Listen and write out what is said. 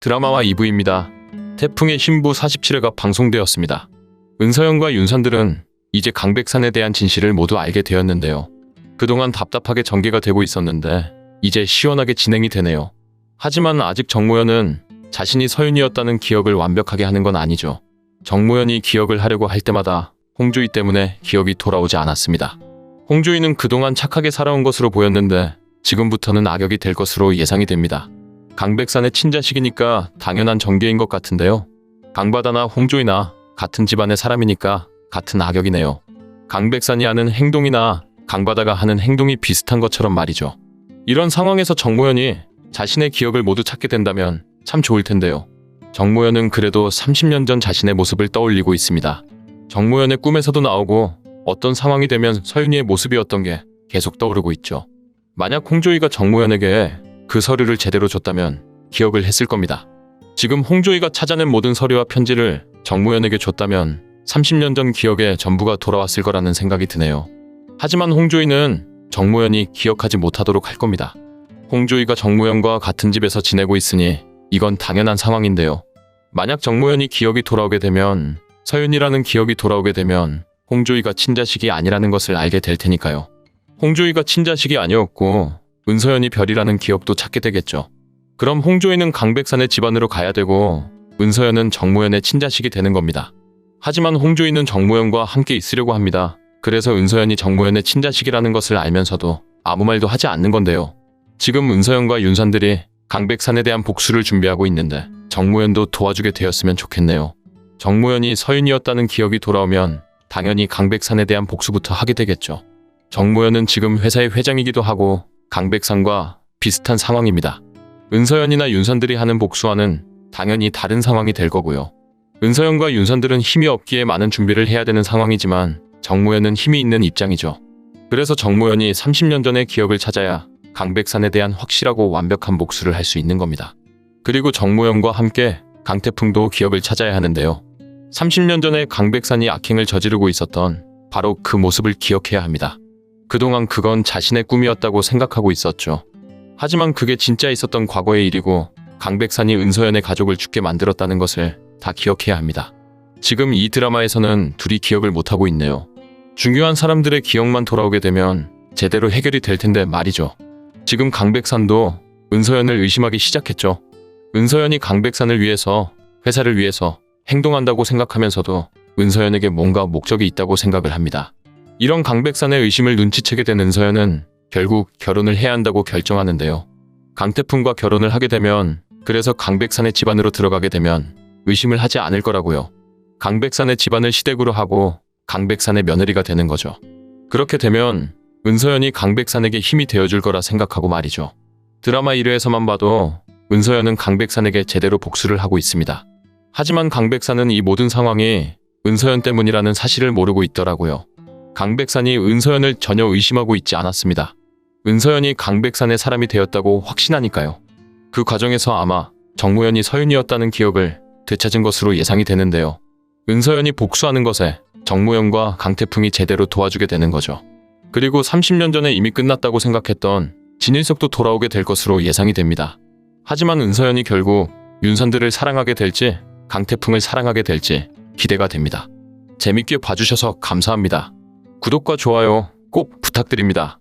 드라마와 2부입니다. 태풍의 신부 47회가 방송되었습니다. 은서연과 윤산들은 이제 강백산에 대한 진실을 모두 알게 되었는데요. 그동안 답답하게 전개가 되고 있었는데 이제 시원하게 진행이 되네요. 하지만 아직 정모연은 자신이 서윤이었다는 기억을 완벽하게 하는 건 아니죠. 정모연이 기억을 하려고 할 때마다 홍주희 때문에 기억이 돌아오지 않았습니다. 홍주희는 그동안 착하게 살아온 것으로 보였는데 지금부터는 악역이 될 것으로 예상이 됩니다. 강백산의 친자식이니까 당연한 전개인 것 같은데요. 강바다나 홍조이나 같은 집안의 사람이니까 같은 악역이네요. 강백산이 하는 행동이나 강바다가 하는 행동이 비슷한 것처럼 말이죠. 이런 상황에서 정모연이 자신의 기억을 모두 찾게 된다면 참 좋을 텐데요. 정모연은 그래도 30년 전 자신의 모습을 떠올리고 있습니다. 정모연의 꿈에서도 나오고 어떤 상황이 되면 서윤이의 모습이었던 게 계속 떠오르고 있죠. 만약 홍조이가 정모연에게 그 서류를 제대로 줬다면 기억을 했을 겁니다. 지금 홍조이가 찾아낸 모든 서류와 편지를 정모연에게 줬다면 30년 전 기억에 전부가 돌아왔을 거라는 생각이 드네요. 하지만 홍조이는 정모연이 기억하지 못하도록 할 겁니다. 홍조이가 정모연과 같은 집에서 지내고 있으니 이건 당연한 상황인데요. 만약 정모연이 기억이 돌아오게 되면 서윤이라는 기억이 돌아오게 되면 홍조이가 친자식이 아니라는 것을 알게 될 테니까요. 홍조이가 친자식이 아니었고 은서연이 별이라는 기억도 찾게 되겠죠. 그럼 홍조이는 강백산의 집안으로 가야 되고 은서연은 정모연의 친자식이 되는 겁니다. 하지만 홍조이는 정모연과 함께 있으려고 합니다. 그래서 은서연이 정모연의 친자식이라는 것을 알면서도 아무 말도 하지 않는 건데요. 지금 은서연과 윤산들이 강백산에 대한 복수를 준비하고 있는데 정모연도 도와주게 되었으면 좋겠네요. 정모연이 서윤이었다는 기억이 돌아오면 당연히 강백산에 대한 복수부터 하게 되겠죠. 정모연은 지금 회사의 회장이기도 하고 강백산과 비슷한 상황입니다. 은서연이나 윤산들이 하는 복수와는 당연히 다른 상황이 될 거고요. 은서연과 윤산들은 힘이 없기에 많은 준비를 해야 되는 상황이지만 정모연은 힘이 있는 입장이죠. 그래서 정모연이 30년 전의 기억을 찾아야 강백산에 대한 확실하고 완벽한 복수를 할 수 있는 겁니다. 그리고 정모연과 함께 강태풍도 기억을 찾아야 하는데요. 30년 전에 강백산이 악행을 저지르고 있었던 바로 그 모습을 기억해야 합니다. 그동안 그건 자신의 꿈이었다고 생각하고 있었죠. 하지만 그게 진짜 있었던 과거의 일이고 강백산이 은서연의 가족을 죽게 만들었다는 것을 다 기억해야 합니다. 지금 이 드라마에서는 둘이 기억을 못하고 있네요. 중요한 사람들의 기억만 돌아오게 되면 제대로 해결이 될 텐데 말이죠. 지금 강백산도 은서연을 의심하기 시작했죠. 은서연이 강백산을 위해서, 회사를 위해서 행동한다고 생각하면서도 은서연에게 뭔가 목적이 있다고 생각을 합니다. 이런 강백산의 의심을 눈치채게 된 은서연은 결국 결혼을 해야 한다고 결정하는데요. 강태풍과 결혼을 하게 되면, 그래서 강백산의 집안으로 들어가게 되면 의심을 하지 않을 거라고요. 강백산의 집안을 시댁으로 하고 강백산의 며느리가 되는 거죠. 그렇게 되면 은서연이 강백산에게 힘이 되어줄 거라 생각하고 말이죠. 드라마 1회에서만 봐도 은서연은 강백산에게 제대로 복수를 하고 있습니다. 하지만 강백산은 이 모든 상황이 은서연 때문이라는 사실을 모르고 있더라고요. 강백산이 은서연을 전혀 의심하고 있지 않았습니다. 은서연이 강백산의 사람이 되었다고 확신하니까요. 그 과정에서 아마 정모연이 서윤이었다는 기억을 되찾은 것으로 예상이 되는데요. 은서연이 복수하는 것에 정모연과 강태풍이 제대로 도와주게 되는 거죠. 그리고 30년 전에 이미 끝났다고 생각했던 진일석도 돌아오게 될 것으로 예상이 됩니다. 하지만 은서연이 결국 윤산들을 사랑하게 될지 강태풍을 사랑하게 될지 기대가 됩니다. 재밌게 봐주셔서 감사합니다. 구독과 좋아요 꼭 부탁드립니다.